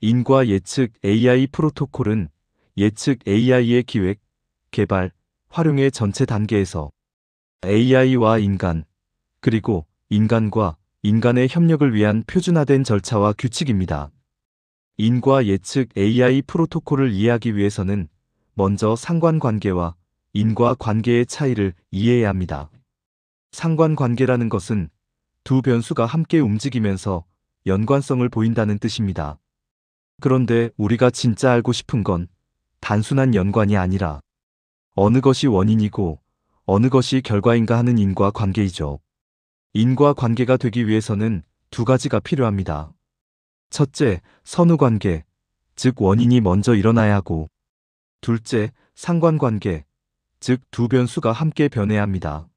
인과 예측 AI 프로토콜은 예측 AI의 기획, 개발, 활용의 전체 단계에서 AI와 인간, 그리고 인간과 인간의 협력을 위한 표준화된 절차와 규칙입니다. 인과 예측 AI 프로토콜을 이해하기 위해서는 먼저 상관관계와 인과관계의 차이를 이해해야 합니다. 상관관계라는 것은 두 변수가 함께 움직이면서 연관성을 보인다는 뜻입니다. 그런데 우리가 진짜 알고 싶은 건 단순한 연관이 아니라 어느 것이 원인이고 어느 것이 결과인가 하는 인과관계이죠. 인과관계가 되기 위해서는 두 가지가 필요합니다. 첫째, 선후관계, 즉 원인이 먼저 일어나야 하고, 둘째, 상관관계, 즉 두 변수가 함께 변해야 합니다.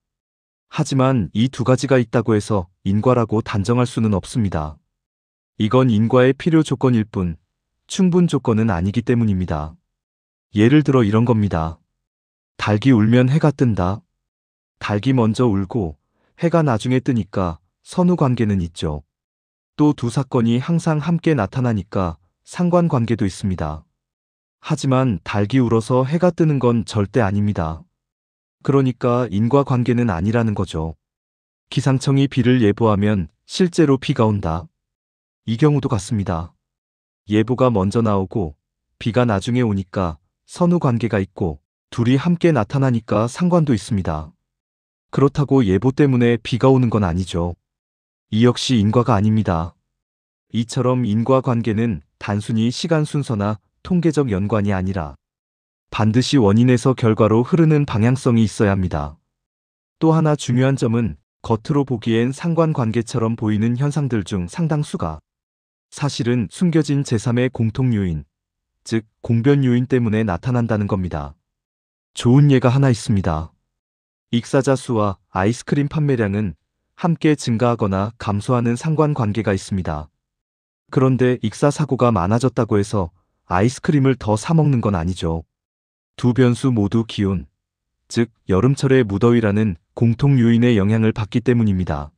하지만 이 두 가지가 있다고 해서 인과라고 단정할 수는 없습니다. 이건 인과의 필요 조건일 뿐 충분 조건은 아니기 때문입니다. 예를 들어 이런 겁니다. 닭이 울면 해가 뜬다. 닭이 먼저 울고 해가 나중에 뜨니까 선후관계는 있죠. 또 두 사건이 항상 함께 나타나니까 상관관계도 있습니다. 하지만 닭이 울어서 해가 뜨는 건 절대 아닙니다. 그러니까 인과관계는 아니라는 거죠. 기상청이 비를 예보하면 실제로 비가 온다. 이 경우도 같습니다. 예보가 먼저 나오고 비가 나중에 오니까 선후관계가 있고 둘이 함께 나타나니까 상관도 있습니다. 그렇다고 예보 때문에 비가 오는 건 아니죠. 이 역시 인과가 아닙니다. 이처럼 인과관계는 단순히 시간 순서나 통계적 연관이 아니라 반드시 원인에서 결과로 흐르는 방향성이 있어야 합니다. 또 하나 중요한 점은 겉으로 보기엔 상관관계처럼 보이는 현상들 중 상당수가 사실은 숨겨진 제3의 공통 요인, 즉 공변 요인 때문에 나타난다는 겁니다. 좋은 예가 하나 있습니다. 익사자 수와 아이스크림 판매량은 함께 증가하거나 감소하는 상관관계가 있습니다. 그런데 익사 사고가 많아졌다고 해서 아이스크림을 더 사 먹는 건 아니죠. 두 변수 모두 기온, 즉 여름철의 무더위라는 공통 요인의 영향을 받기 때문입니다.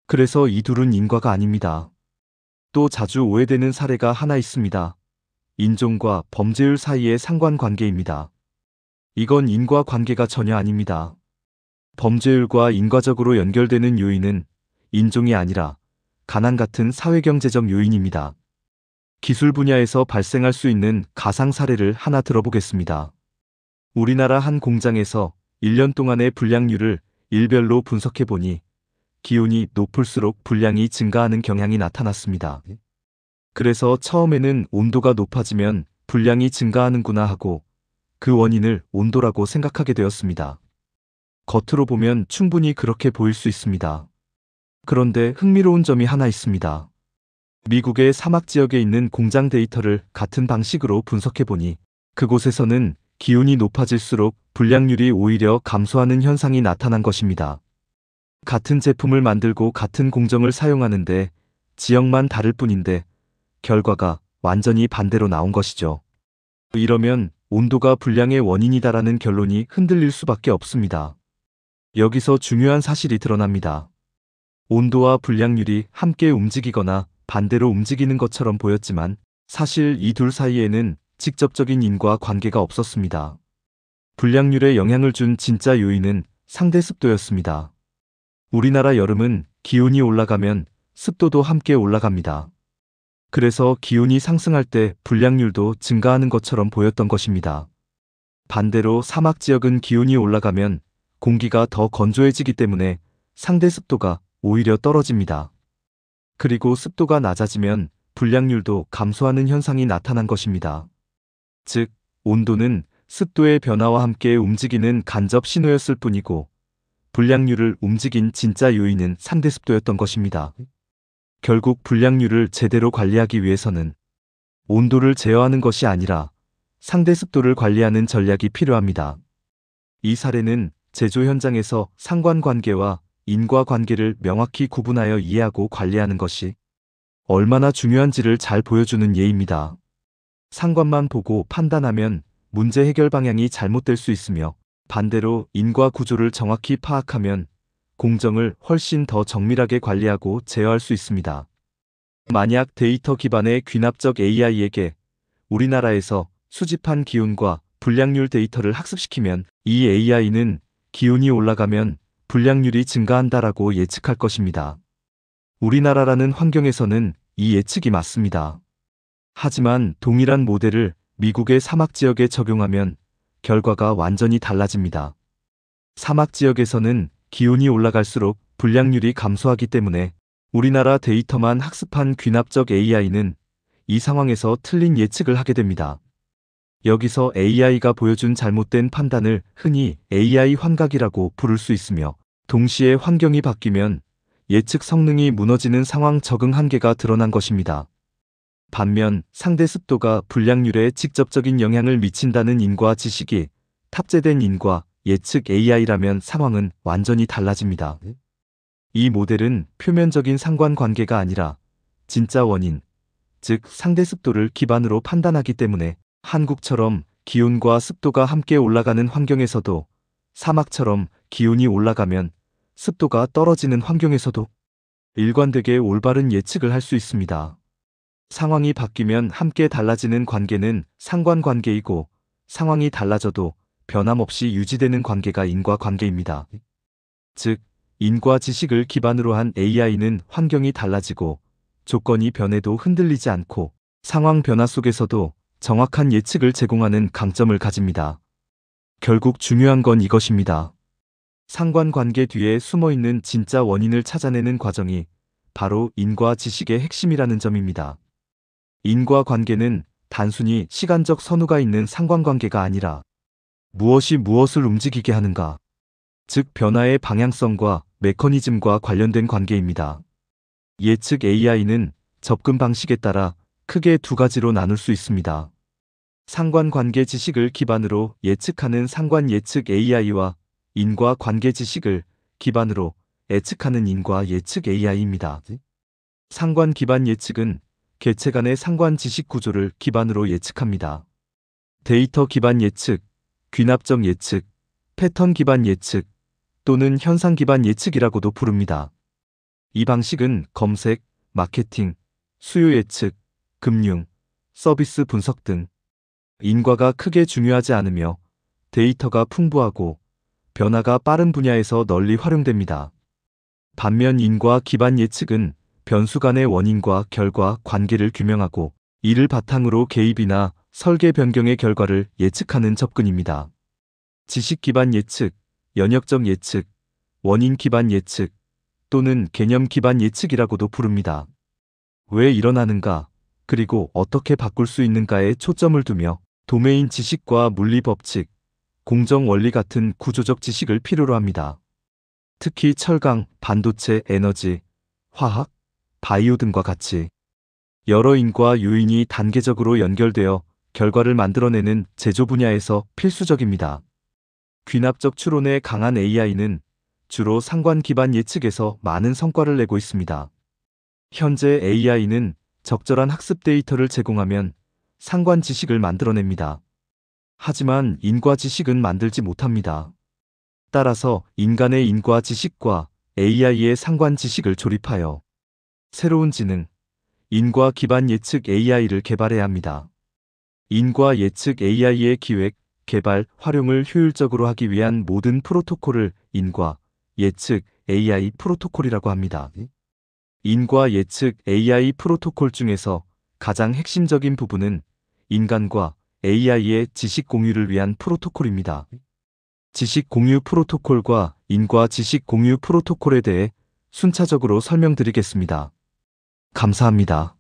그래서 이 둘은 인과가 아닙니다. 또 자주 오해되는 사례가 하나 있습니다. 인종과 범죄율 사이의 상관관계입니다. 이건 인과관계가 전혀 아닙니다. 범죄율과 인과적으로 연결되는 요인은 인종이 아니라 가난 같은 사회경제적 요인입니다. 기술 분야에서 발생할 수 있는 가상 사례를 하나 들어보겠습니다. 우리나라 한 공장에서 1년 동안의 불량률을 일별로 분석해보니 기온이 높을수록 불량이 증가하는 경향이 나타났습니다. 그래서 처음에는 온도가 높아지면 불량이 증가하는구나 하고 그 원인을 온도라고 생각하게 되었습니다. 겉으로 보면 충분히 그렇게 보일 수 있습니다. 그런데 흥미로운 점이 하나 있습니다. 미국의 사막 지역에 있는 공장 데이터를 같은 방식으로 분석해보니 그곳에서는 기온이 높아질수록 불량률이 오히려 감소하는 현상이 나타난 것입니다. 같은 제품을 만들고 같은 공정을 사용하는데 지역만 다를 뿐인데 결과가 완전히 반대로 나온 것이죠. 이러면 온도가 불량의 원인이다라는 결론이 흔들릴 수밖에 없습니다. 여기서 중요한 사실이 드러납니다. 온도와 불량률이 함께 움직이거나 반대로 움직이는 것처럼 보였지만 사실 이 둘 사이에는 직접적인 인과 관계가 없었습니다. 불량률에 영향을 준 진짜 요인은 상대 습도였습니다. 우리나라 여름은 기온이 올라가면 습도도 함께 올라갑니다. 그래서 기온이 상승할 때 불량률도 증가하는 것처럼 보였던 것입니다. 반대로 사막 지역은 기온이 올라가면 공기가 더 건조해지기 때문에 상대 습도가 오히려 떨어집니다. 그리고 습도가 낮아지면 불량률도 감소하는 현상이 나타난 것입니다. 즉, 온도는 습도의 변화와 함께 움직이는 간접 신호였을 뿐이고 불량률을 움직인 진짜 요인은 상대 습도였던 것입니다. 결국 불량률을 제대로 관리하기 위해서는 온도를 제어하는 것이 아니라 상대 습도를 관리하는 전략이 필요합니다. 이 사례는 제조 현장에서 상관관계와 인과관계를 명확히 구분하여 이해하고 관리하는 것이 얼마나 중요한지를 잘 보여주는 예입니다. 상관만 보고 판단하면 문제 해결 방향이 잘못될 수 있으며 반대로 인과 구조를 정확히 파악하면 공정을 훨씬 더 정밀하게 관리하고 제어할 수 있습니다. 만약 데이터 기반의 귀납적 AI에게 우리나라에서 수집한 기온과 불량률 데이터를 학습시키면 이 AI는 기온이 올라가면 불량률이 증가한다라고 예측할 것입니다. 우리나라라는 환경에서는 이 예측이 맞습니다. 하지만 동일한 모델을 미국의 사막 지역에 적용하면 결과가 완전히 달라집니다. 사막 지역에서는 기온이 올라갈수록 불량률이 감소하기 때문에 우리나라 데이터만 학습한 귀납적 AI는 이 상황에서 틀린 예측을 하게 됩니다. 여기서 AI가 보여준 잘못된 판단을 흔히 AI 환각이라고 부를 수 있으며, 동시에 환경이 바뀌면 예측 성능이 무너지는 상황 적응 한계가 드러난 것입니다. 반면 상대 습도가 불량률에 직접적인 영향을 미친다는 인과 지식이 탑재된 인과 예측 AI라면 상황은 완전히 달라집니다. 이 모델은 표면적인 상관관계가 아니라 진짜 원인, 즉 상대 습도를 기반으로 판단하기 때문에 한국처럼 기온과 습도가 함께 올라가는 환경에서도, 사막처럼 기온이 올라가면 습도가 떨어지는 환경에서도 일관되게 올바른 예측을 할 수 있습니다. 상황이 바뀌면 함께 달라지는 관계는 상관관계이고, 상황이 달라져도 변함없이 유지되는 관계가 인과관계입니다. 즉, 인과 지식을 기반으로 한 AI는 환경이 달라지고 조건이 변해도 흔들리지 않고 상황 변화 속에서도 정확한 예측을 제공하는 강점을 가집니다. 결국 중요한 건 이것입니다. 상관관계 뒤에 숨어있는 진짜 원인을 찾아내는 과정이 바로 인과 지식의 핵심이라는 점입니다. 인과관계는 단순히 시간적 선후가 있는 상관관계가 아니라 무엇이 무엇을 움직이게 하는가, 즉 변화의 방향성과 메커니즘과 관련된 관계입니다. 예측 AI는 접근 방식에 따라 크게 두 가지로 나눌 수 있습니다. 상관관계 지식을 기반으로 예측하는 상관 예측 AI와 인과관계 지식을 기반으로 예측하는 인과 예측 AI입니다. 상관 기반 예측은 개체 간의 상관 지식 구조를 기반으로 예측합니다. 데이터 기반 예측, 귀납적 예측, 패턴 기반 예측 또는 현상 기반 예측이라고도 부릅니다. 이 방식은 검색, 마케팅, 수요 예측, 금융, 서비스 분석 등 인과가 크게 중요하지 않으며 데이터가 풍부하고 변화가 빠른 분야에서 널리 활용됩니다. 반면 인과 기반 예측은 변수 간의 원인과 결과 관계를 규명하고 이를 바탕으로 개입이나 설계 변경의 결과를 예측하는 접근입니다. 지식 기반 예측, 연역적 예측, 원인 기반 예측 또는 개념 기반 예측이라고도 부릅니다. 왜 일어나는가, 그리고 어떻게 바꿀 수 있는가에 초점을 두며 도메인 지식과 물리 법칙, 공정 원리 같은 구조적 지식을 필요로 합니다. 특히 철강, 반도체, 에너지, 화학, 바이오 등과 같이 여러 인과 요인이 단계적으로 연결되어 결과를 만들어내는 제조 분야에서 필수적입니다. 귀납적 추론에 강한 AI는 주로 상관 기반 예측에서 많은 성과를 내고 있습니다. 현재 AI는 적절한 학습 데이터를 제공하면 상관 지식을 만들어냅니다. 하지만 인과 지식은 만들지 못합니다. 따라서 인간의 인과 지식과 AI의 상관 지식을 조립하여 새로운 지능, 인과 기반 예측 AI를 개발해야 합니다. 인과 예측 AI의 기획, 개발, 활용을 효율적으로 하기 위한 모든 프로토콜을 인과 예측 AI 프로토콜이라고 합니다. 인과 예측 AI 프로토콜 중에서 가장 핵심적인 부분은 인간과 AI의 지식 공유를 위한 프로토콜입니다. 지식 공유 프로토콜과 인과 지식 공유 프로토콜에 대해 순차적으로 설명드리겠습니다. 감사합니다.